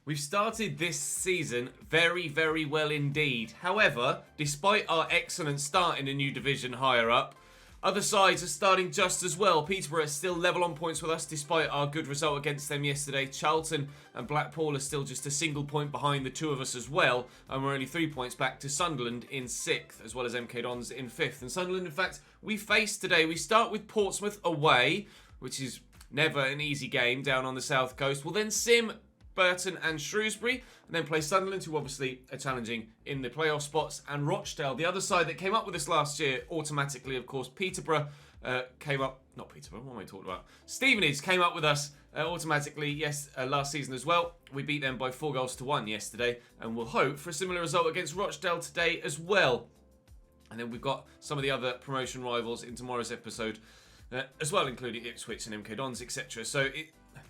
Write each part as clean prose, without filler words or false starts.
We've started this season very, very well indeed. However, despite our excellent start in a new division higher up, other sides are starting just as well. Peterborough is still level on points with us despite our good result against them yesterday. Charlton and Blackpool are still just a single point behind the two of us as well. And we're only 3 points back to Sunderland in 6th, as well as MK Dons in 5th. And Sunderland, in fact, we face today. We start with Portsmouth away, which is never an easy game down on the south coast. We'll then sim Burton and Shrewsbury, and then play Sunderland, who obviously are challenging in the playoff spots, and Rochdale, the other side that came up with us last year, automatically, of course. Peterborough came up, not Peterborough, what am I talking about? Stevenage came up with us automatically, yes, last season as well. We beat them by 4-1 yesterday, and we'll hope for a similar result against Rochdale today as well. And then we've got some of the other promotion rivals in tomorrow's episode as well, including Ipswich and MK Dons, etc. So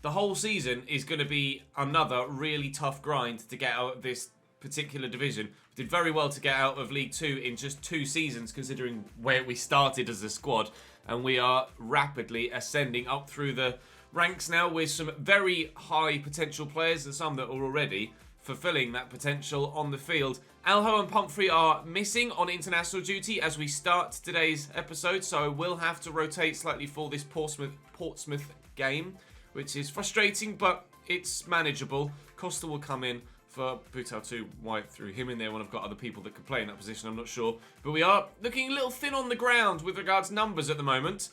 the whole season is going to be another really tough grind to get out of this particular division. We did very well to get out of League 2 in just 2 seasons, considering where we started as a squad. And we are rapidly ascending up through the ranks now with some very high potential players and some that are already fulfilling that potential on the field. Alho and Pumphrey are missing on international duty as we start today's episode, so I will have to rotate slightly for this Portsmouth game, which is frustrating, but it's manageable. Costa will come in for Butau to wipe through him in there when I've got other people that could play in that position, I'm not sure. But we are looking a little thin on the ground with regards to numbers at the moment.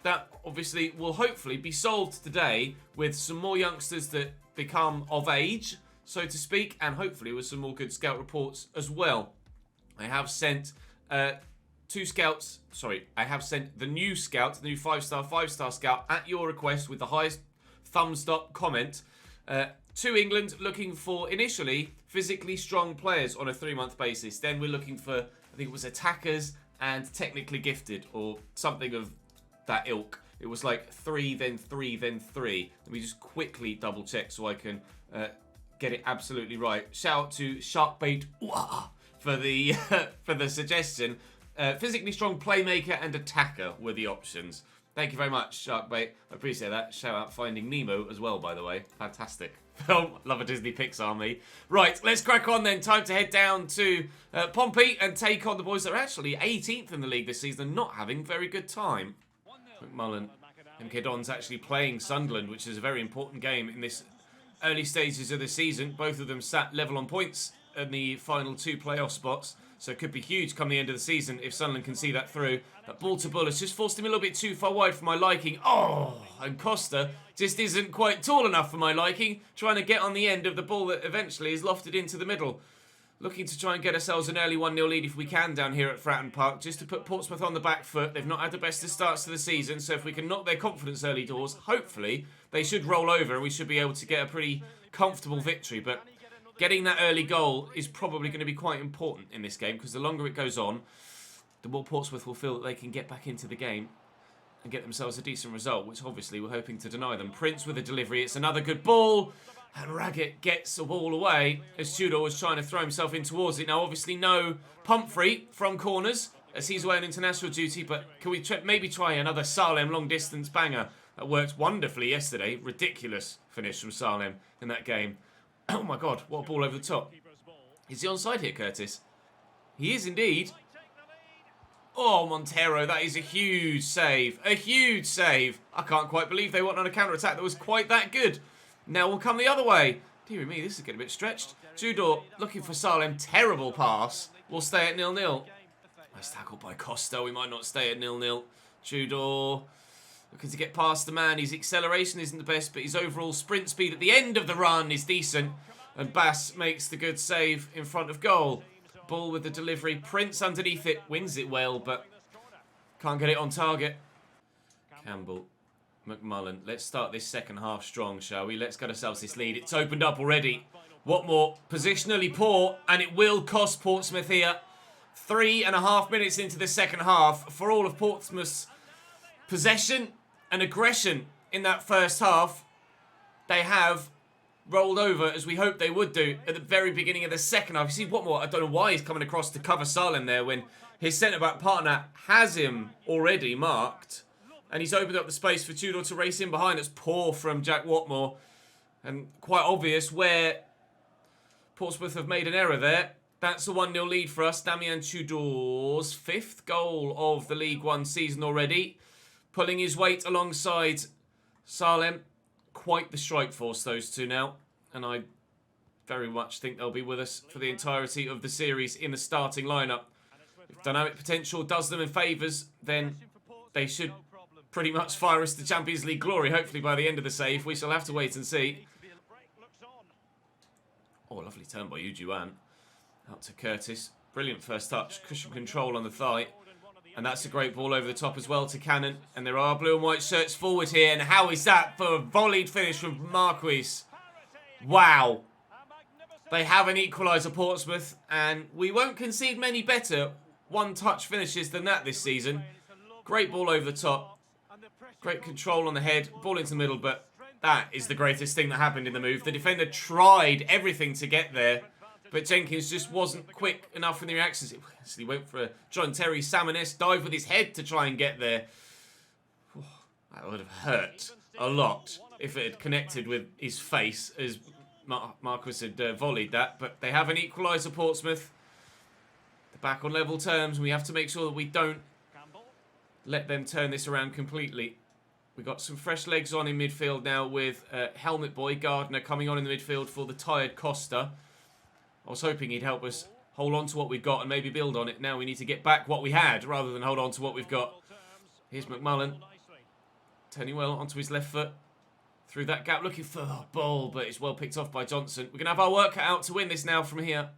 That obviously will hopefully be solved today with some more youngsters that become of age, so to speak, and hopefully with some more good scout reports as well. I have sent two scouts, I have sent the new scout, the new 5-star scout at your request with the highest thumbs up comment to England, looking for initially physically strong players on a 3-month basis. Then we're looking for, I think it was attackers and technically gifted or something of that ilk. It was like 3, then 3, then 3. Let me just quickly double check so I can get it absolutely right. Shout out to Sharkbait for the for the suggestion. Physically strong playmaker and attacker were the options. Thank you very much, Sharkbait. I appreciate that. Shout out Finding Nemo as well, by the way. Fantastic film. Love a Disney Pixar me. Right, let's crack on then. Time to head down to Pompey and take on the boys that are actually 18th in the league this season and not having very good time. McMullen, MK Dons actually playing Sunderland, which is a very important game in this early stages of the season. Both of them sat level on points in the final 2 playoff spots. So it could be huge come the end of the season if Sunderland can see that through. That ball to bull has just forced him a little bit too far wide for my liking. Oh, and Costa just isn't quite tall enough for my liking. Trying to get on the end of the ball that eventually is lofted into the middle. Looking to try and get ourselves an early 1-0 lead if we can down here at Fratton Park, just to put Portsmouth on the back foot. They've not had the best of starts to the season, so if we can knock their confidence early doors, hopefully they should roll over and we should be able to get a pretty comfortable victory. But getting that early goal is probably going to be quite important in this game, because the longer it goes on, the more Portsmouth will feel that they can get back into the game and get themselves a decent result, which obviously we're hoping to deny them. Prince with a delivery. It's another good ball. And Raggett gets the ball away as Tudor was trying to throw himself in towards it. Now, obviously, no Pumphrey from corners as he's away on international duty. But can we maybe try another Salem long-distance banger? That worked wonderfully yesterday. Ridiculous finish from Salem in that game. Oh, my God. What a ball over the top. Is he onside here, Curtis? He is indeed. Oh, Montero, that is a huge save. A huge save. I can't quite believe they went on a counter-attack that was quite that good. Now we'll come the other way. Dear me, this is getting a bit stretched. Tudor looking for Salem. Terrible pass. We'll stay at 0-0. Nice tackle by Costa. We might not stay at 0-0. Tudor looking to get past the man. His acceleration isn't the best, but his overall sprint speed at the end of the run is decent. And Bass makes the good save in front of goal. Ball with the delivery. Prince underneath it. Wins it well, but can't get it on target. Campbell. McMullen. Let's start this second half strong, shall we? Let's get ourselves this lead. It's opened up already. What more? Positionally poor, and it will cost Portsmouth here. 3.5 minutes into the second half. For all of Portsmouth's possession and aggression in that first half, they have rolled over, as we hoped they would do, at the very beginning of the second half. You see, what more? I don't know why he's coming across to cover Salem there when his centre-back partner has him already marked. And he's opened up the space for Tudor to race in behind. It's poor from Jack Watmore. And quite obvious where Portsmouth have made an error there. That's a 1-0 lead for us. Damian Tudor's 5th goal of the League One season already. Pulling his weight alongside Salem. Quite the strike force, those two now. And I very much think they'll be with us for the entirety of the series in the starting lineup. If dynamic potential does them in favours, then they should pretty much fire us to Champions League glory, hopefully by the end of the save. We shall have to wait and see. Oh, lovely turn by Juan. Out to Curtis. Brilliant first touch. Cushion control on the thigh. And that's a great ball over the top as well to Cannon. And there are blue and white shirts forward here. And how is that for a volleyed finish from Marquis? Wow. They have an equaliser, Portsmouth. And we won't concede many better one-touch finishes than that this season. Great ball over the top. Great control on the head. Ball into the middle, but that is the greatest thing that happened in the move. The defender tried everything to get there, but Jenkins just wasn't quick enough in the reactions. He went for a John Terry Salmon-esque dive with his head to try and get there. That would have hurt a lot if it had connected with his face as Marcus had volleyed that. But they have an equaliser, Portsmouth. They're back on level terms. We have to make sure that we don't let them turn this around completely. We've got some fresh legs on in midfield now with Helmet Boy Gardner coming on in the midfield for the tired Costa. I was hoping he'd help us hold on to what we've got and maybe build on it. Now we need to get back what we had rather than hold on to what we've got. Here's McMullen. Turning well onto his left foot. Through that gap, looking for a ball, but it's well picked off by Johnson. We're going to have our work cut out to win this now from here.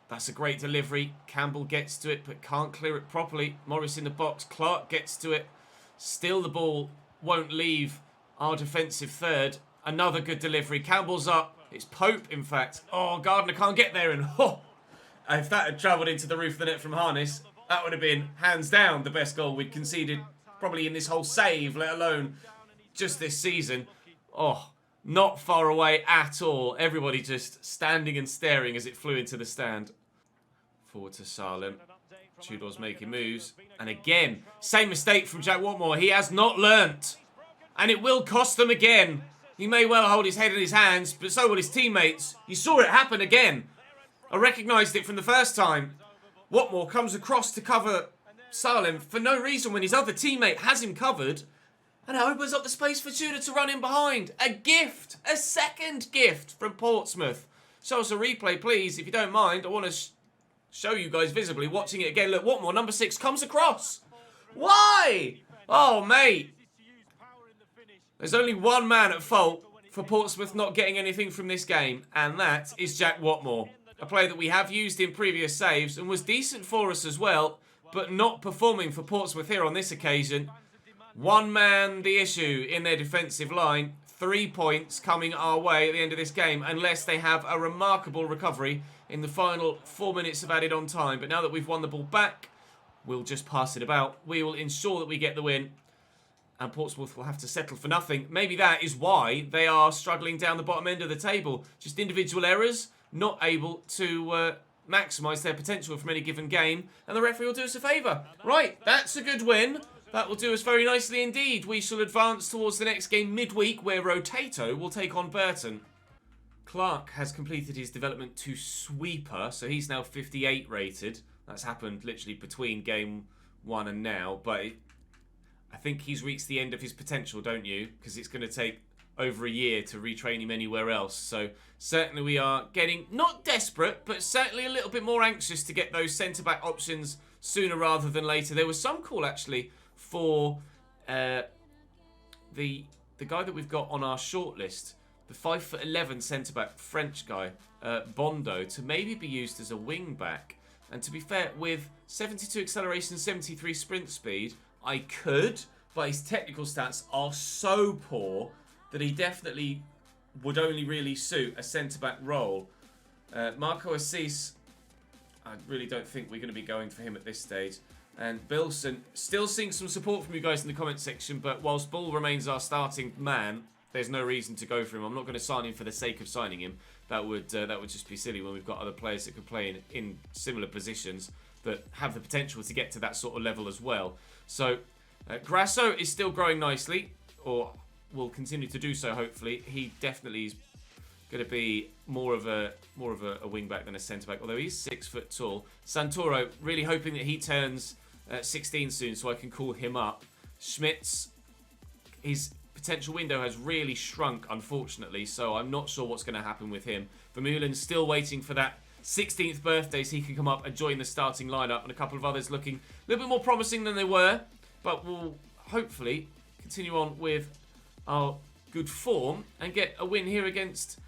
That's a great delivery. Campbell gets to it, but can't clear it properly. Morris in the box. Clark gets to it. Still the ball won't leave our defensive third. Another good delivery. Campbell's up. It's Pope, in fact. Oh, Gardner can't get there. And if that had travelled into the roof of the net from Harness, that would have been, hands down, the best goal we'd conceded probably in this whole save, let alone just this season. Oh, not far away at all. Everybody just standing and staring as it flew into the stand. Forward to Salem. Tudor's making moves. And again, same mistake from Jack Watmore. He has not learnt. And it will cost them again. He may well hold his head in his hands, but so will his teammates. You saw it happen again. I recognised it from the first time. Watmore comes across to cover Salem for no reason when his other teammate has him covered. And it opens up the space for Tudor to run in behind. A gift. A second gift from Portsmouth. Show us a replay, please, if you don't mind. I want to show you guys visibly watching it again. Look, Watmore, number 6, comes across. Why? Oh, mate. There's only one man at fault for Portsmouth not getting anything from this game, and that is Jack Watmore. A player that we have used in previous saves and was decent for us as well, but not performing for Portsmouth here on this occasion. One man the issue in their defensive line. 3 points coming our way at the end of this game, unless they have a remarkable recovery in the final 4 minutes of added on time. But now that we've won the ball back, we'll just pass it about. We will ensure that we get the win. And Portsmouth will have to settle for nothing. Maybe that is why they are struggling down the bottom end of the table. Just individual errors, not able to maximise their potential from any given game. And the referee will do us a favour. Right, that's a good win. That will do us very nicely indeed. We shall advance towards the next game midweek, where Rotato will take on Burton. Clark has completed his development to Sweeper, so he's now 58 rated. That's happened literally between game 1 and now, but I think he's reached the end of his potential, don't you? Because it's going to take over a year to retrain him anywhere else. So certainly we are getting, not desperate, but certainly a little bit more anxious to get those centre-back options sooner rather than later. There was some call, actually, for the guy that we've got on our shortlist, the 5'11" centre-back French guy, Bondo, to maybe be used as a wing-back. And to be fair, with 72 acceleration, 73 sprint speed, I could, but his technical stats are so poor that he definitely would only really suit a centre-back role. Marco Assis, I really don't think we're going to be going for him at this stage. And Bilson, still seeing some support from you guys in the comment section, but whilst Bull remains our starting man, there's no reason to go for him. I'm not going to sign him for the sake of signing him. That would just be silly when we've got other players that could play in similar positions that have the potential to get to that sort of level as well. So, Grasso is still growing nicely, or will continue to do so, hopefully. He definitely is going to be more of a wing back than a centre back. Although he's 6 foot tall. Santoro, really hoping that he turns 16 soon, so I can call him up. Schmitz, his potential window has really shrunk, unfortunately, so I'm not sure what's going to happen with him. Vermeulen's still waiting for that 16th birthday so he can come up and join the starting lineup, and a couple of others looking a little bit more promising than they were, but we'll hopefully continue on with our good form and get a win here against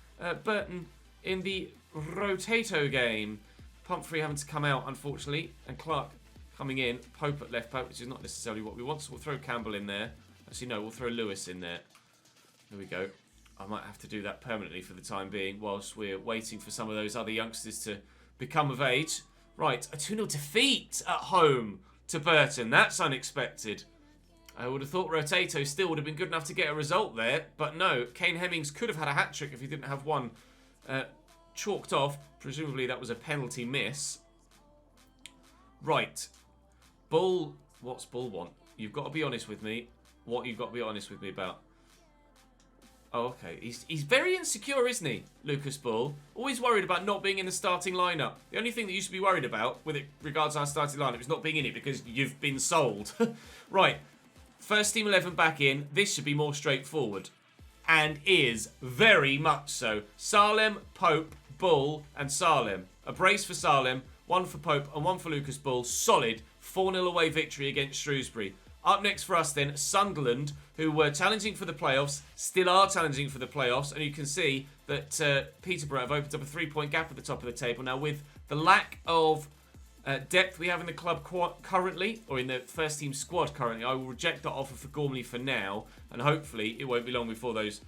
Burton in the Rotato game. Pumphrey having to come out, unfortunately, and Clark coming in. Pope at left back, which is not necessarily what we want, so we'll throw Campbell in there. Actually, no, we'll throw Lewis in there. There we go. I might have to do that permanently for the time being whilst we're waiting for some of those other youngsters to become of age. Right, a 2-0 defeat at home to Burton. That's unexpected. I would have thought Rotato still would have been good enough to get a result there, but no. Kane Hemmings could have had a hat-trick if he didn't have one chalked off. Presumably that was a penalty miss. Right. Bull, what's Bull want? You've got to be honest with me. What you've got to be honest with me about. Oh, okay. He's very insecure, isn't he, Lucas Bull? Always worried about not being in the starting lineup. The only thing that you should be worried about with it regards to our starting lineup is not being in it because you've been sold. Right. First team 11 back in. This should be more straightforward. And is very much so. Salem, Pope, Bull, and Salem. A brace for Salem, one for Pope, and one for Lucas Bull. Solid 4-0 away victory against Shrewsbury. Up next for us then, Sunderland, who were challenging for the playoffs, still are challenging for the playoffs, and you can see that Peterborough have opened up a 3-point gap at the top of the table. Now, with the lack of depth we have in the club currently, or in the first team squad currently, I will reject that offer for Gormley for now, and hopefully it won't be long before those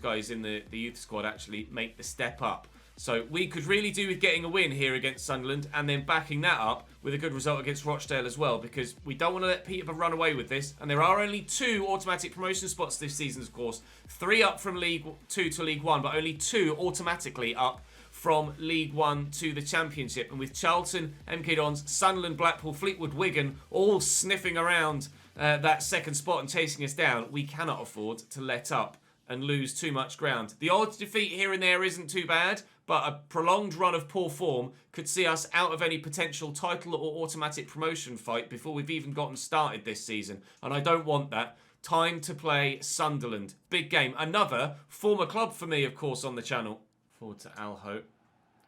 guys in the youth squad actually make the step up. So we could really do with getting a win here against Sunderland and then backing that up with a good result against Rochdale as well, because we don't want to let Peterborough run away with this. And there are only 2 automatic promotion spots this season, of course. 3 up from League 2 to League 1, but only 2 automatically up from League 1 to the Championship. And with Charlton, MK Dons, Sunderland, Blackpool, Fleetwood, Wigan all sniffing around that second spot and chasing us down, we cannot afford to let up and lose too much ground. The odd defeat here and there isn't too bad, but a prolonged run of poor form could see us out of any potential title or automatic promotion fight before we've even gotten started this season. And I don't want that. Time to play Sunderland. Big game. Another former club for me, of course, on the channel. Forward to Alho.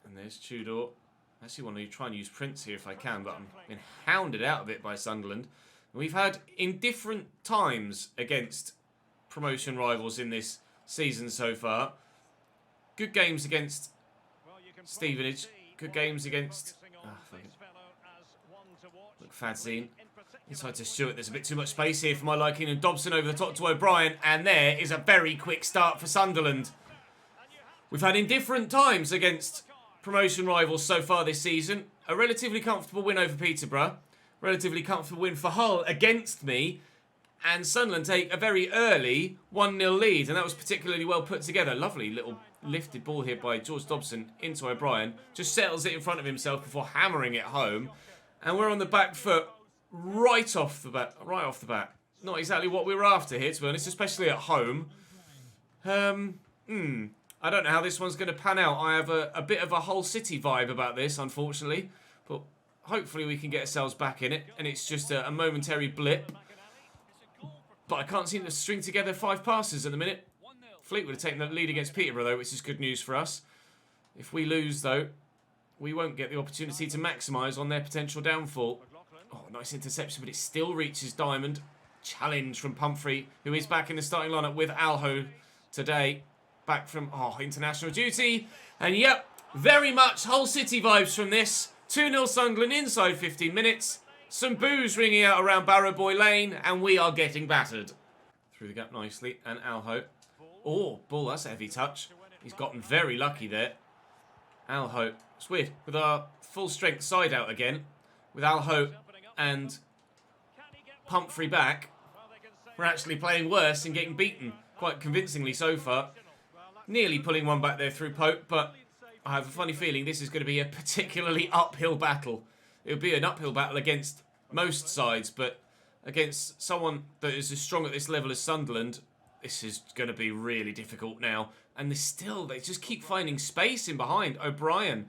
And there's Tudor. I actually want to try and use Prince here if I can, but I'm being hounded out of it by Sunderland. We've had in different times against promotion rivals in this season so far. Good games against Stevenage. Good games against Fadzine. Inside to Stewart. There's a bit too much space here for my liking. And Dobson over the top to O'Brien. And there is a very quick start for Sunderland. We've had indifferent times against promotion rivals so far this season. A relatively comfortable win over Peterborough. Relatively comfortable win for Hull against me. And Sunderland take a very early 1-0 lead. And that was particularly well put together. Lovely little lifted ball here by George Dobson into O'Brien. Just settles it in front of himself before hammering it home. And we're on the back foot right off the bat. Not exactly what we were after here, to be honest, especially at home. I don't know how this one's going to pan out. I have a bit of a Hull City vibe about this, unfortunately. But hopefully we can get ourselves back in it. And it's just a momentary blip. But I can't seem to string together 5 passes at the minute. Fleetwood have taken the lead against Peterborough, though, which is good news for us. If we lose, though, we won't get the opportunity to maximise on their potential downfall. Oh, nice interception, but it still reaches Diamond. Challenge from Pumphrey, who is back in the starting lineup with Alho today. Back from international duty. And yep, very much Hull City vibes from this. 2-0 Sunderland inside 15 minutes. Some boos ringing out around Barrow Boy Lane, and we are getting battered. Through the gap nicely, and Alho. Oh, Bull, that's a heavy touch. He's gotten very lucky there. Alho. It's weird. With our full strength side out again, with Alho and Pumphrey back, we're actually playing worse and getting beaten quite convincingly so far. Nearly pulling one back there through Pope, but I have a funny feeling this is going to be a particularly uphill battle. It would be an uphill battle against most sides, but against someone that is as strong at this level as Sunderland, this is going to be really difficult now. And they just keep finding space in behind. O'Brien.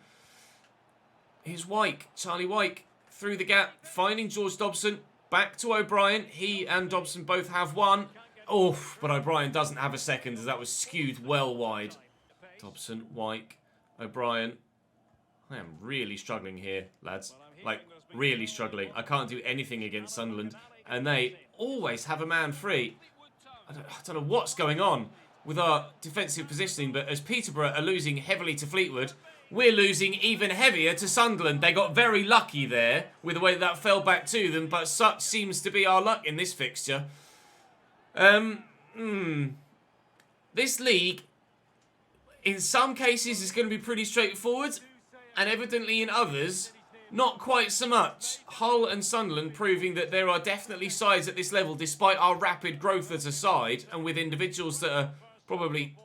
Here's Wyke. Charlie Wyke through the gap, finding George Dobson. Back to O'Brien. He and Dobson both have one. Oh, but O'Brien doesn't have a second as that was skewed well wide. Dobson, Wyke, O'Brien. I am really struggling here, lads. Like, really struggling. I can't do anything against Sunderland. And they always have a man free. I don't know what's going on with our defensive positioning, but as Peterborough are losing heavily to Fleetwood, we're losing even heavier to Sunderland. They got very lucky there with the way that fell back to them, but such seems to be our luck in this fixture. This league, in some cases, is going to be pretty straightforward, and evidently in others, not quite so much. Hull and Sunderland proving that there are definitely sides at this level, despite our rapid growth as a side, and with individuals that are probably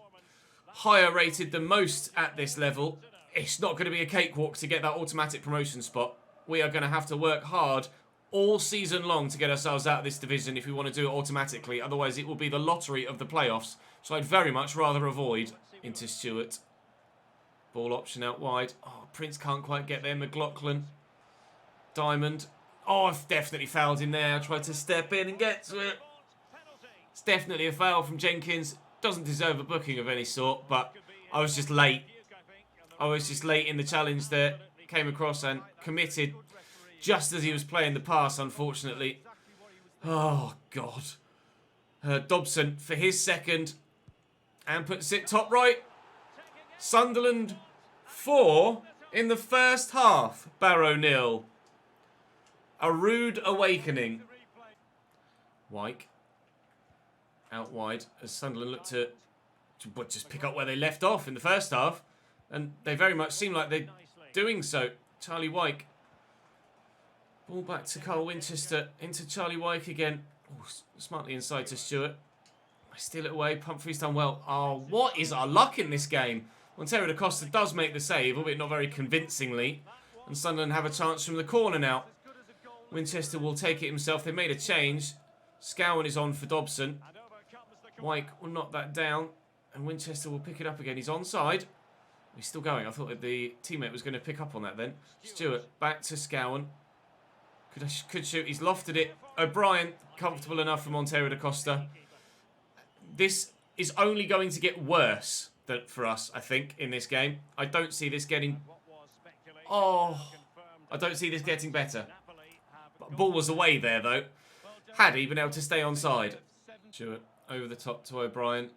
higher rated than most at this level. It's not going to be a cakewalk to get that automatic promotion spot. We are going to have to work hard all season long to get ourselves out of this division if we want to do it automatically. Otherwise, it will be the lottery of the playoffs. So I'd very much rather avoid. Into Stewart. Ball option out wide. Oh, Prince can't quite get there. McLaughlin. Diamond. Oh, I've definitely fouled him there. I tried to step in and get to it. It's definitely a foul from Jenkins. Doesn't deserve a booking of any sort, but I was just late. I was just late in the challenge there. Came across and committed just as he was playing the pass, unfortunately. Oh, God. Dobson for his second. And puts it top right. Sunderland 4 in the first half. Barrow 0. A rude awakening. Wyke. Out wide as Sunderland look to just pick up where they left off in the first half. And they very much seem like they're doing so. Charlie Wyke. Ball back to Carl Winchester. Into Charlie Wyke again. Oh, smartly inside to Stewart. I steal it away. Pumphrey's done well. Oh, what is our luck in this game? Montero da Costa does make the save, albeit not very convincingly. And Sunderland have a chance from the corner now. Winchester will take it himself. They made a change. Scowen is on for Dobson. Wyke will knock that down. And Winchester will pick it up again. He's onside. He's still going. I thought that the teammate was going to pick up on that then. Stewart back to Scowen. Could shoot. He's lofted it. O'Brien comfortable enough for Montero da Costa. This is only going to get worse for us, I think, in this game. I don't see this getting... Oh, I don't see this getting better. Ball was away there, though. Had he been able to stay onside. Stewart over the top to O'Brien.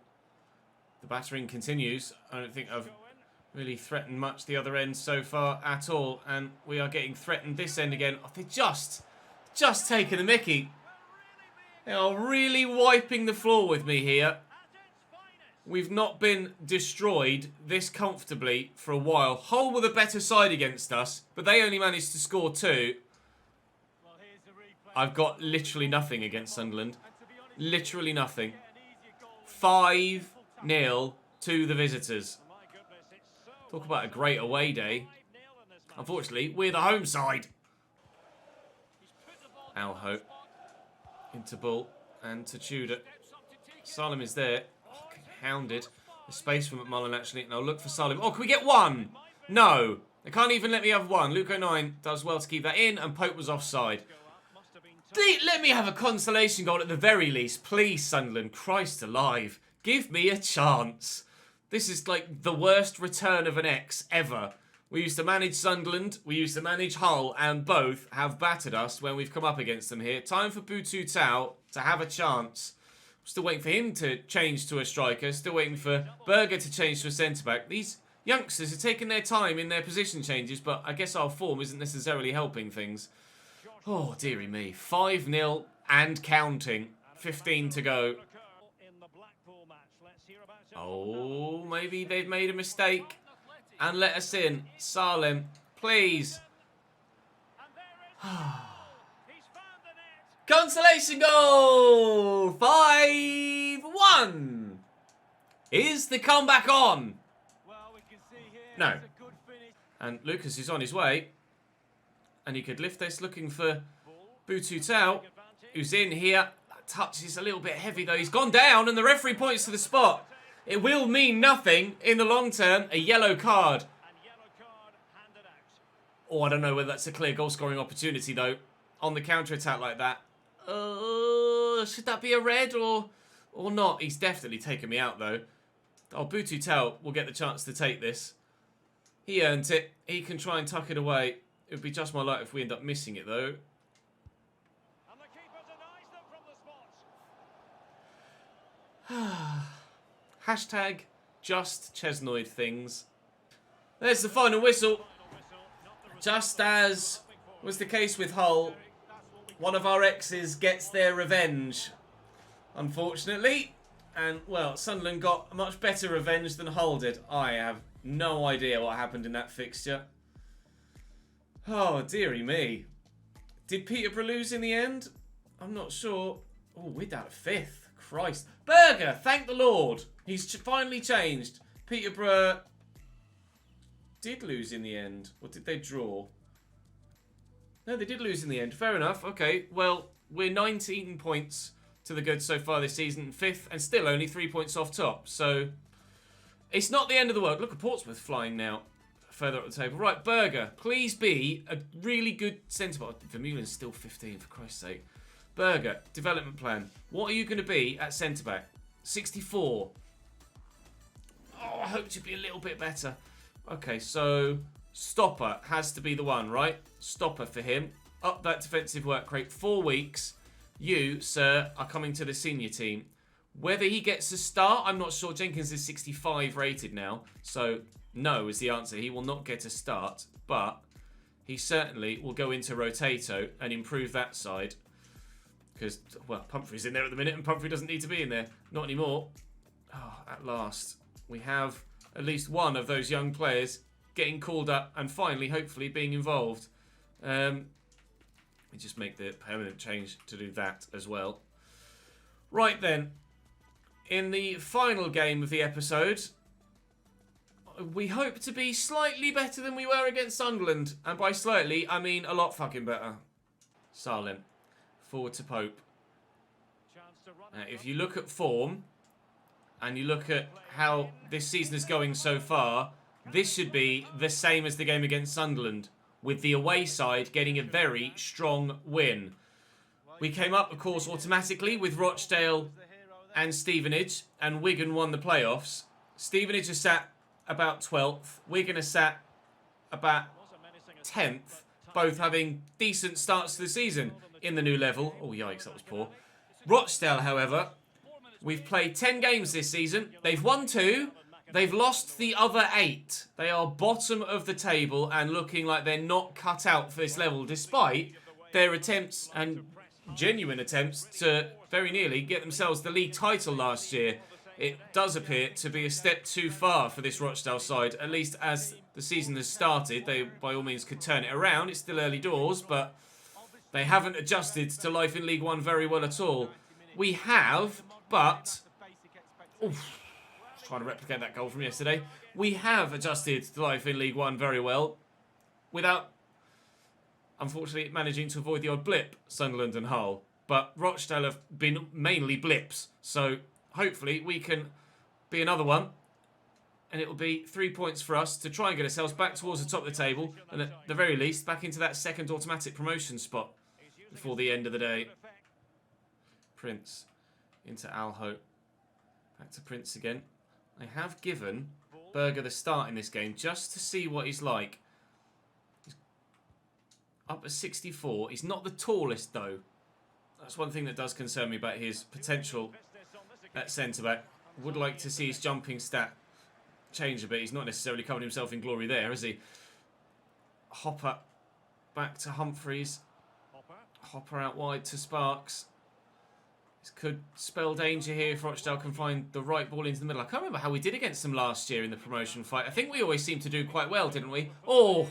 The battering continues. I don't think I've really threatened much the other end so far at all. And we are getting threatened this end again. Oh, they're just taking the mickey. They are really wiping the floor with me here. We've not been destroyed this comfortably for a while. Hull were the better side against us, but they only managed to score 2. I've got literally nothing against Sunderland. Literally nothing. 5-0 to the visitors. Talk about a great away day. Unfortunately, we're the home side. Alho. Into Bull and to Tudor. Salem is there. Oh, hounded. There's space for McMullen actually. And I'll look for Salem. Oh, can we get one? No. They can't even let me have one. Luke O'Nien does well to keep that in. And Pope was offside. Let me have a consolation goal at the very least. Please, Sunderland. Christ alive. Give me a chance. This is like the worst return of an X ever. We used to manage Sunderland, we used to manage Hull, and both have battered us when we've come up against them here. Time for Butu Tau to have a chance. Still waiting for him to change to a striker. Still waiting for Berger to change to a centre-back. These youngsters are taking their time in their position changes, but I guess our form isn't necessarily helping things. Oh, dearie me. 5-0 and counting. 15 to go. Oh, maybe they've made a mistake and let us in. Salem, please. Consolation goal! 5-1. Is the comeback on? No. And Lucas is on his way. And he could lift this looking for Butu Tau, who's in here. That touch is a little bit heavy though. He's gone down and the referee points to the spot. It will mean nothing in the long term. A yellow card. Oh, I don't know whether that's a clear goal-scoring opportunity, though. On the counter-attack like that. Should that be a red or not? He's definitely taken me out, though. Oh, Bututel will get the chance to take this. He earned it. He can try and tuck it away. It would be just my luck if we end up missing it, though. Hashtag just Chesnoid things. There's the final whistle. Just as was the case with Hull, one of our exes gets their revenge, unfortunately. And, well, Sunderland got a much better revenge than Hull did. I have no idea what happened in that fixture. Oh, dearie me. Did Peterborough lose in the end? I'm not sure. Oh, we're down to 5th. Christ. Berger, thank the Lord. He's finally changed. Peterborough did lose in the end. Or did they draw? No, they did lose in the end. Fair enough. Okay, well, we're 19 points to the good so far this season. 5th and still only 3 points off top. So, it's not the end of the world. Look at Portsmouth flying now. Further up the table. Right, Berger, please be a really good centre-back. Vermeulen's still 15, for Christ's sake. Berger, development plan. What are you going to be at centre-back? 64. Oh, I hoped you'd be a little bit better. Okay, so stopper has to be the one, right? Stopper for him. Up that defensive work rate. 4 weeks. You, sir, are coming to the senior team. Whether he gets a start, I'm not sure. Jenkins is 65 rated now. So, no is the answer. He will not get a start. But he certainly will go into Rotato and improve that side. Because, well, Pumphrey's in there at the minute and Pumphrey doesn't need to be in there. Not anymore. Oh, at last. We have at least one of those young players getting called up and finally, hopefully, being involved. We just make the permanent change to do that as well. Right then. In the final game of the episode, we hope to be slightly better than we were against Sunderland. And by slightly, I mean a lot fucking better. Salem. Forward to Pope. If you look at form, and you look at how this season is going so far, this should be the same as the game against Sunderland, with the away side getting a very strong win. We came up, of course, automatically with Rochdale and Stevenage, and Wigan won the playoffs. Stevenage has sat about 12th. Wigan has sat about 10th, both having decent starts to the season in the new level. Oh, yikes, that was poor. Rochdale, however, we've played 10 games this season. They've won 2. They've lost the other 8. They are bottom of the table and looking like they're not cut out for this level, despite their attempts and genuine attempts to very nearly get themselves the league title last year. It does appear to be a step too far for this Rochdale side, at least as the season has started. They, by all means, could turn it around. It's still early doors, but they haven't adjusted to life in League One very well at all. We have, but... Oof, trying to replicate that goal from yesterday. We have adjusted to life in League One very well, without, unfortunately, managing to avoid the odd blip, Sunderland and Hull. But Rochdale have been mainly blips, so hopefully we can be another one. And it will be 3 points for us to try and get ourselves back towards the top of the table, and at the very least, back into that second automatic promotion spot before the end of the day. Prince into Alho. Back to Prince again. I have given Berger the start in this game just to see what he's like. He's up at 64. He's not the tallest, though. That's one thing that does concern me about his potential at centre-back. Would like to see his jumping stat change a bit. He's not necessarily covered himself in glory there, is he? Hopper back to Humphreys. Hopper out wide to Sparks. This could spell danger here if Rochdale can find the right ball into the middle. I can't remember how we did against them last year in the promotion fight. I think we always seemed to do quite well, didn't we? Oh,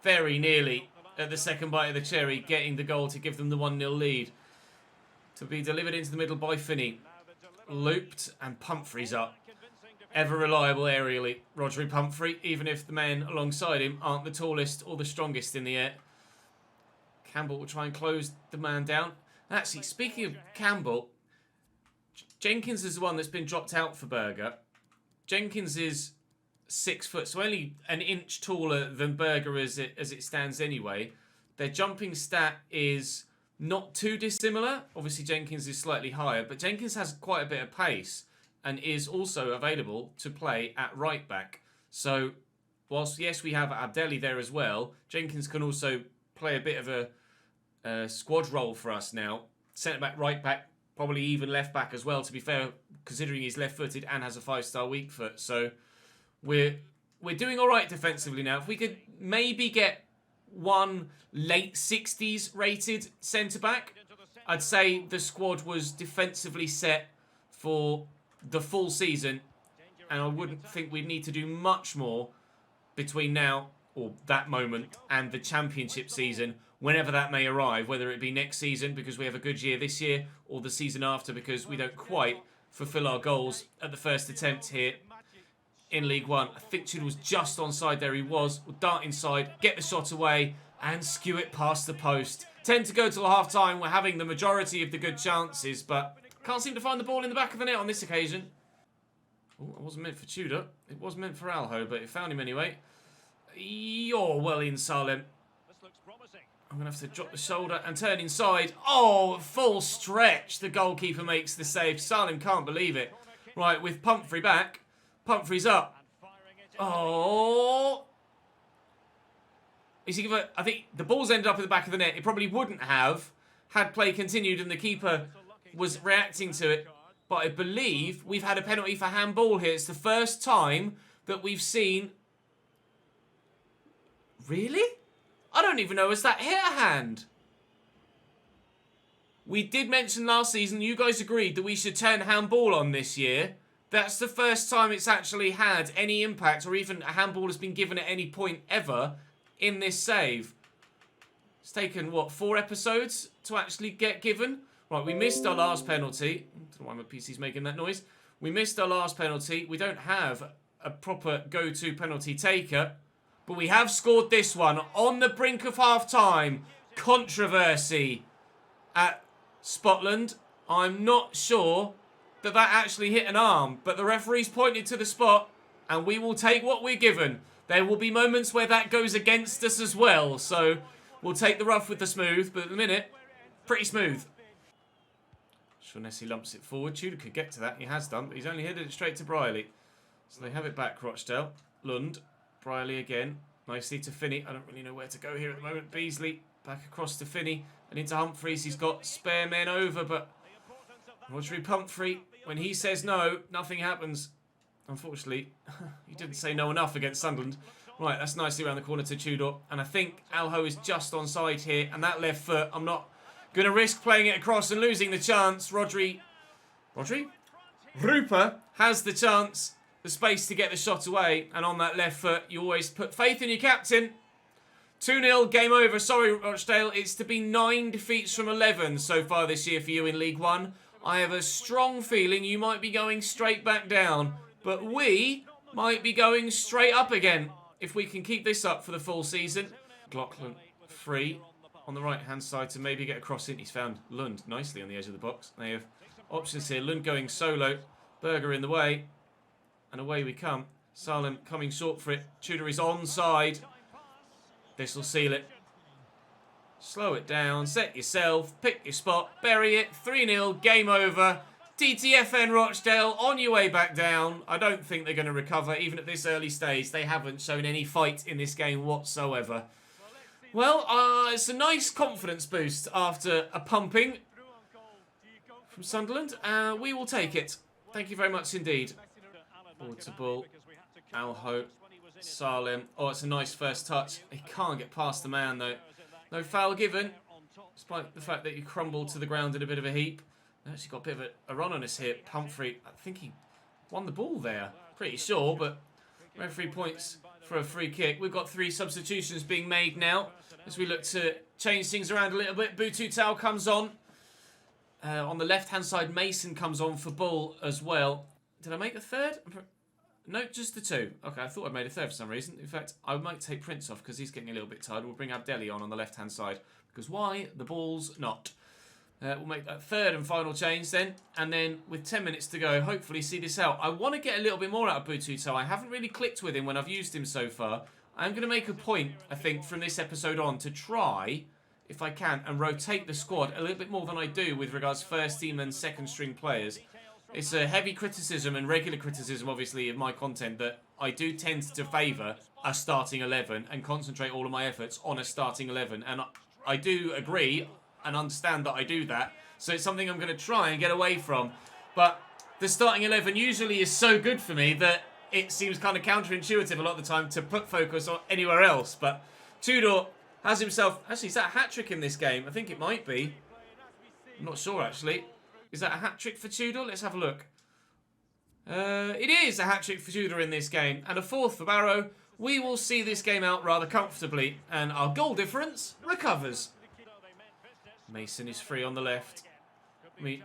very nearly at the second bite of the cherry, getting the goal to give them the 1-0 lead. To be delivered into the middle by Finney. Looped and Pumphrey's up. Ever reliable aerially, Roderick Pumphrey, even if the men alongside him aren't the tallest or the strongest in the air. Campbell will try and close the man down. Actually, speaking of Campbell, Jenkins is the one that's been dropped out for Berger. Jenkins is 6 foot, so only an inch taller than Berger as it stands anyway. Their jumping stat is not too dissimilar. Obviously, Jenkins is slightly higher, but Jenkins has quite a bit of pace and is also available to play at right back. So, whilst, yes, we have Abdelli there as well, Jenkins can also play a bit of a squad role for us now. Centre-back, right-back, probably even left-back as well, to be fair, considering he's left-footed and has a 5-star weak foot. So, we're doing all right defensively now. If we could maybe get one late 60s rated centre-back, I'd say the squad was defensively set for the full season, and I wouldn't think we'd need to do much more between now, or that moment, and the championship season, whenever that may arrive, whether it be next season because we have a good year this year, or the season after because we don't quite fulfil our goals at the first attempt here in League One. I think Tudor was just onside there. He was. We'll dart inside, get the shot away, and skew it past the post. 10 to go till half-time. We're having the majority of the good chances, but can't seem to find the ball in the back of the net on this occasion. Oh, it wasn't meant for Tudor. It was meant for Alho, but it found him anyway. You're well in, Salem. I'm going to have to drop the shoulder and turn inside. Oh, full stretch. The goalkeeper makes the save. Salem can't believe it. Right, with Pumphrey back. Pumphrey's up. Oh. Is he gonna, I think the ball's ended up at the back of the net. It probably wouldn't have had play continued and the keeper was reacting to it. But I believe we've had a penalty for handball here. It's the first time that we've seen... Really? I don't even know, has that hit a hand? We did mention last season, you guys agreed that we should turn handball on this year. That's the first time it's actually had any impact, or even a handball has been given at any point ever in this save. It's taken, what, 4 episodes to actually get given? Right, we missed our last penalty. I don't know why my PC's making that noise. We missed our last penalty. We don't have a proper go-to penalty taker. But we have scored this one on the brink of half-time. Controversy at Scotland. I'm not sure that actually hit an arm. But the referee's pointed to the spot. And we will take what we're given. There will be moments where that goes against us as well. So we'll take the rough with the smooth. But at the minute, pretty smooth. Shaughnessy lumps it forward. Tudor could get to that. He has done. But he's only headed it straight to Briley. So they have it back, Rochdale. Lund. Briley again. Nicely to Finney. I don't really know where to go here at the moment. Beasley back across to Finney. And into Humphreys. He's got spare men over. But Rodri Pumphrey, when he says no, nothing happens. Unfortunately, he didn't say no enough against Sunderland. Right, that's nicely around the corner to Tudor. And I think Alho is just onside here. And that left foot, I'm not going to risk playing it across and losing the chance. Rodri? Ruper has the chance. The space to get the shot away, and on that left foot, you always put faith in your captain. 2-0, game over. Sorry, Rochdale. It's to be 9 defeats from 11 so far this year for you in League One. I have a strong feeling you might be going straight back down, but we might be going straight up again if we can keep this up for the full season. Glockland free on the right-hand side to maybe get across in. He's found Lund nicely on the edge of the box. They have options here. Lund going solo. Berger in the way. And away we come. Salem coming short for it. Tudor is onside. This will seal it. Slow it down. Set yourself. Pick your spot. Bury it. 3-0. Game over. TTFN Rochdale on your way back down. I don't think they're going to recover even at this early stage. They haven't shown any fight in this game whatsoever. Well, it's a nice confidence boost after a pumping from Sunderland. We will take it. Thank you very much indeed. Forward to ball. Alho. Salem. Oh, it's a nice first touch. He can't get past the man, though. No foul given, despite the fact that he crumbled to the ground in a bit of a heap. Actually got a bit of a run on his hip. Pumphrey, I think he won the ball there. Pretty sure, but referee points for a free kick. We've got 3 substitutions being made now as we look to change things around a little bit. Butu Tau comes on. On the left-hand side, Mason comes on for Bull as well. Did I make a third? No, just the 2. Okay, I thought I made a third for some reason. In fact, I might take Prince off because he's getting a little bit tired. We'll bring Abdelli on the left-hand side. Because why? The ball's not. We'll make that third and final change then. And then with 10 minutes to go, hopefully see this out. I want to get a little bit more out of Bututo. I haven't really clicked with him when I've used him so far. I'm going to make a point, I think, from this episode on to try, if I can, and rotate the squad a little bit more than I do with regards to first team and second string players. It's a heavy criticism and regular criticism, obviously, of my content that I do tend to favour a starting 11 and concentrate all of my efforts on a starting 11. And I do agree and understand that I do that. So it's something I'm going to try and get away from. But the starting 11 usually is so good for me that it seems kind of counterintuitive a lot of the time to put focus on anywhere else. But Tudor has himself... Actually, is that a hat-trick in this game? I think it might be. I'm not sure, actually. Is that a hat-trick for Tudor? Let's have a look. It is a hat-trick for Tudor in this game. And a fourth for Barrow. We will see this game out rather comfortably. And our goal difference recovers. Mason is free on the left. We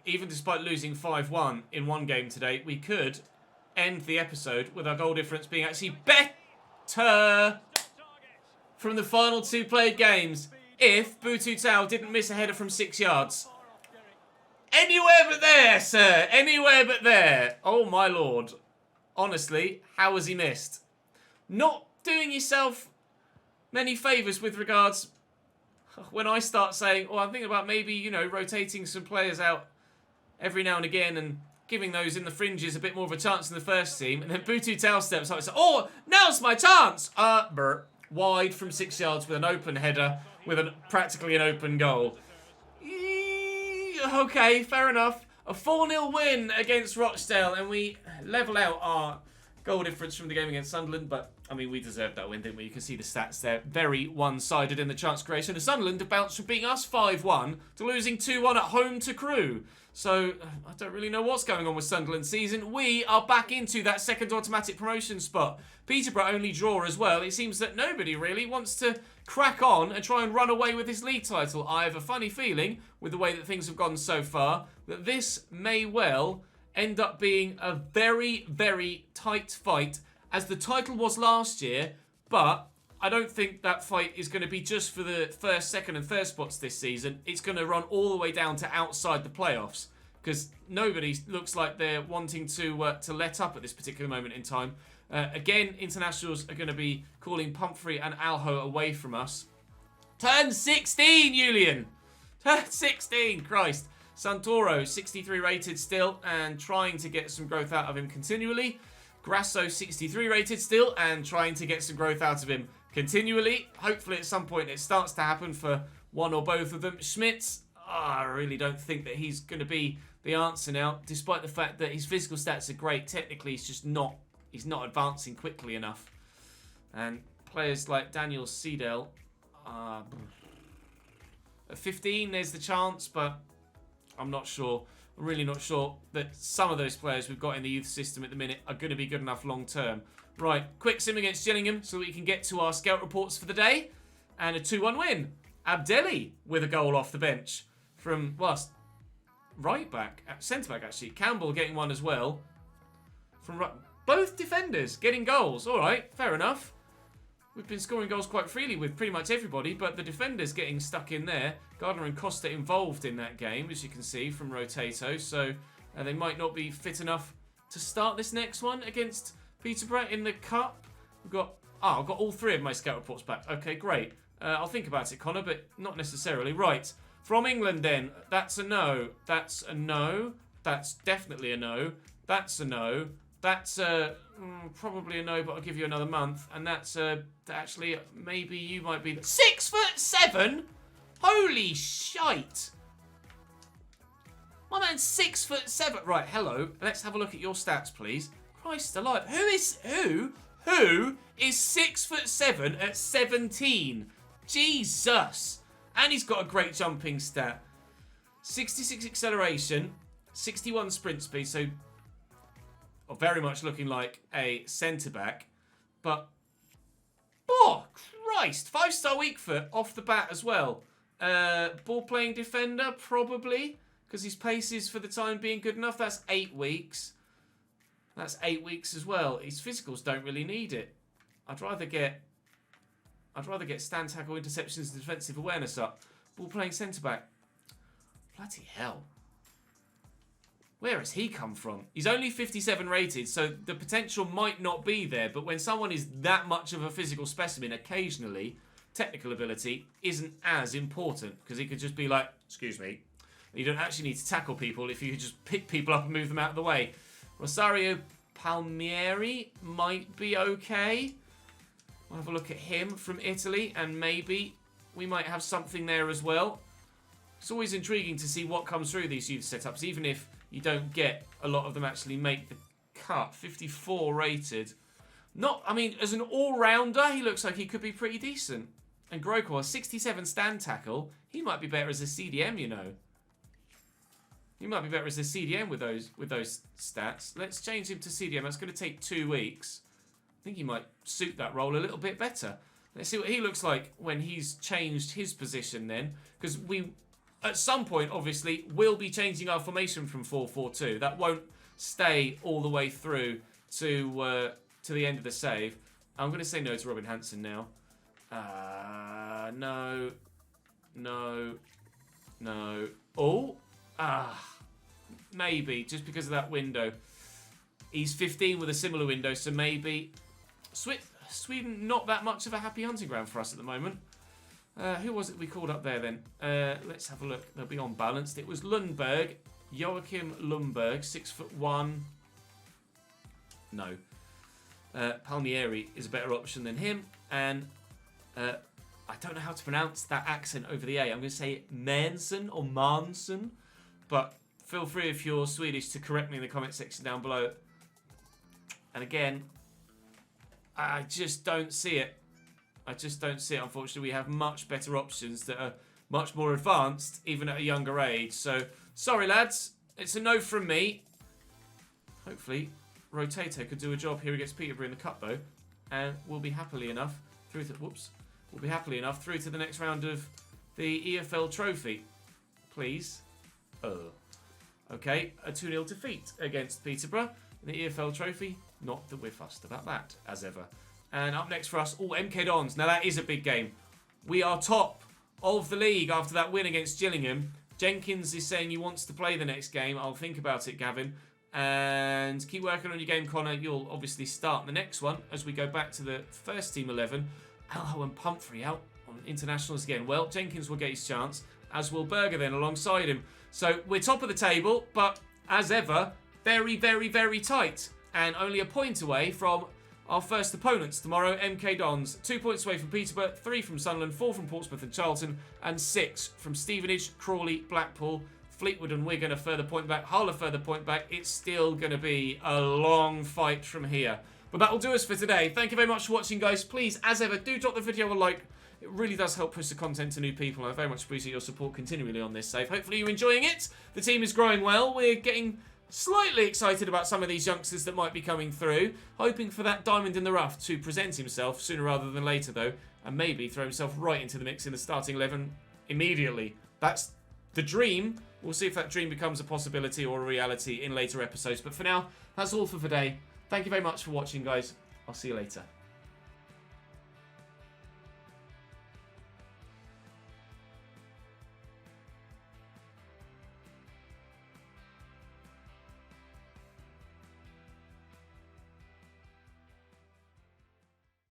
even despite losing 5-1 in one game today, we could end the episode with our goal difference being actually better from the final 2 played games if Bututo didn't miss a header from 6 yards. Anywhere but there, sir. Anywhere but there. Oh, my lord. Honestly, how has he missed? Not doing yourself many favours with regards... When I start saying, oh, I'm thinking about maybe, you know, rotating some players out every now and again and giving those in the fringes a bit more of a chance in the first team. And then Bututo steps up and says, oh, now's my chance. Wide from 6 yards with an open header with practically an open goal. Okay, fair enough. A 4-0 win against Rochdale, and we level out our goal difference from the game against Sunderland, but I mean, we deserved that win, didn't we? You can see the stats there. Very one-sided in the chance creation. And Sunderland have bounced from beating us 5-1 to losing 2-1 at home to Crewe. So, I don't really know what's going on with Sunderland's season. We are back into that second automatic promotion spot. Peterborough only draw as well. It seems that nobody really wants to crack on and try and run away with this league title. I have a funny feeling, with the way that things have gone so far, that this may well end up being a very, very tight fight, as the title was last year, but I don't think that fight is going to be just for the first, second and third spots this season. It's going to run all the way down to outside the playoffs, because nobody looks like they're wanting to let up at this particular moment in time. Again, internationals are going to be calling Pumphrey and Alho away from us. Turn 16, Julian! Turn 16, Christ. Santoro, 63 rated still, and trying to get some growth out of him continually. Grasso, 63 rated still, and trying to get some growth out of him continually. Hopefully at some point it starts to happen for one or both of them. Schmitz, I really don't think that he's going to be the answer now, despite the fact that his physical stats are great. Technically, he's not advancing quickly enough. And players like Daniel Seedale, at 15, there's the chance, but I'm not sure. I'm really not sure that some of those players we've got in the youth system at the minute are going to be good enough long term. Right, quick sim against Gillingham so that we can get to our scout reports for the day. And a 2-1 win. Abdelli with a goal off the bench from, well, right back, centre back actually. Campbell getting one as well. From both defenders getting goals. All right, fair enough. We've been scoring goals quite freely with pretty much everybody, but the defenders getting stuck in there. Gardner and Costa involved in that game, as you can see from Rotato. So they might not be fit enough to start this next one against Peterborough in the Cup. I've got all 3 of my scout reports back. Okay, great. I'll think about it, Connor, but not necessarily. Right, from England then. That's a no. That's a no. That's definitely a no. That's a no. That's probably a no, but I'll give you another month. And that's actually, maybe you might be 6'7". Holy shite! My man's 6'7". Right, hello. Let's have a look at your stats, please. Christ alive! Who is 6'7" at 17? Jesus! And he's got a great jumping stat. 66 acceleration, 61 sprint speed. So. Very much looking like a centre-back. But, oh, Christ. 5-star weak foot off the bat as well. Ball-playing defender, probably. Because his pace is, for the time being, good enough. That's 8 weeks. That's 8 weeks as well. His physicals don't really need it. I'd rather get stand tackle, interceptions, and defensive awareness up. Ball-playing centre-back. Bloody hell. Where has he come from? He's only 57 rated, so the potential might not be there, but when someone is that much of a physical specimen, occasionally, technical ability isn't as important, because he could just be like, excuse me. You don't actually need to tackle people if you could just pick people up and move them out of the way. Rosario Palmieri might be okay. We'll have a look at him from Italy, and maybe we might have something there as well. It's always intriguing to see what comes through these youth setups, even if you don't get a lot of them actually make the cut. 54 rated. I mean, as an all-rounder, he looks like he could be pretty decent. And Grokor, 67 stand tackle. He might be better as a CDM, you know. He might be better as a CDM with those stats. Let's change him to CDM. That's going to take 2 weeks. I think he might suit that role a little bit better. Let's see what he looks like when he's changed his position then. Because we, at some point, obviously, will be changing our formation from 4-4-2. That won't stay all the way through to the end of the save. I'm going to say no to Robin Hansen now. No. Oh, maybe, just because of that window. He's 15 with a similar window, so maybe. Sweden, not that much of a happy hunting ground for us at the moment. Who was it we called up there then? Let's have a look. They'll be on balanced. It was Lundberg. Joachim Lundberg, 6'1". No. Palmieri is a better option than him. And I don't know how to pronounce that accent over the A. I'm going to say Manson or Manson. But feel free, if you're Swedish, to correct me in the comment section down below. And again, I just don't see it. I just don't see it, unfortunately. We have much better options that are much more advanced, even at a younger age. So, sorry, lads. It's a no from me. Hopefully, Rotato could do a job here against Peterborough in the cup, though. And we'll be happily enough through to... Whoops. We'll be happily enough through to the next round of the EFL Trophy. Please. Okay, a 2-0 defeat against Peterborough in the EFL Trophy. Not that we're fussed about that, as ever. And up next for us, MK Dons. Now that is a big game. We are top of the league after that win against Gillingham. Jenkins is saying he wants to play the next game. I'll think about it, Gavin. And keep working on your game, Connor. You'll obviously start the next one as we go back to the first team 11. Alho and Pumphrey out on internationals again. Well, Jenkins will get his chance, as will Berger then alongside him. So we're top of the table, but as ever, very, very, very tight. And only a point away from our first opponents tomorrow, MK Dons. 2 points away from Peterborough, 3 from Sunderland, 4 from Portsmouth and Charlton, and 6 from Stevenage, Crawley, Blackpool, Fleetwood and Wigan a further point back, Hull a further point back. It's still going to be a long fight from here. But that will do us for today. Thank you very much for watching, guys. Please, as ever, do drop the video a like. It really does help push the content to new people. I very much appreciate your support continually on this save. Hopefully you're enjoying it. The team is growing well. We're getting slightly excited about some of these youngsters that might be coming through. Hoping for that diamond in the rough to present himself sooner rather than later, though. And maybe throw himself right into the mix in the starting 11 immediately. That's the dream. We'll see if that dream becomes a possibility or a reality in later episodes. But for now, that's all for today. Thank you very much for watching, guys. I'll see you later.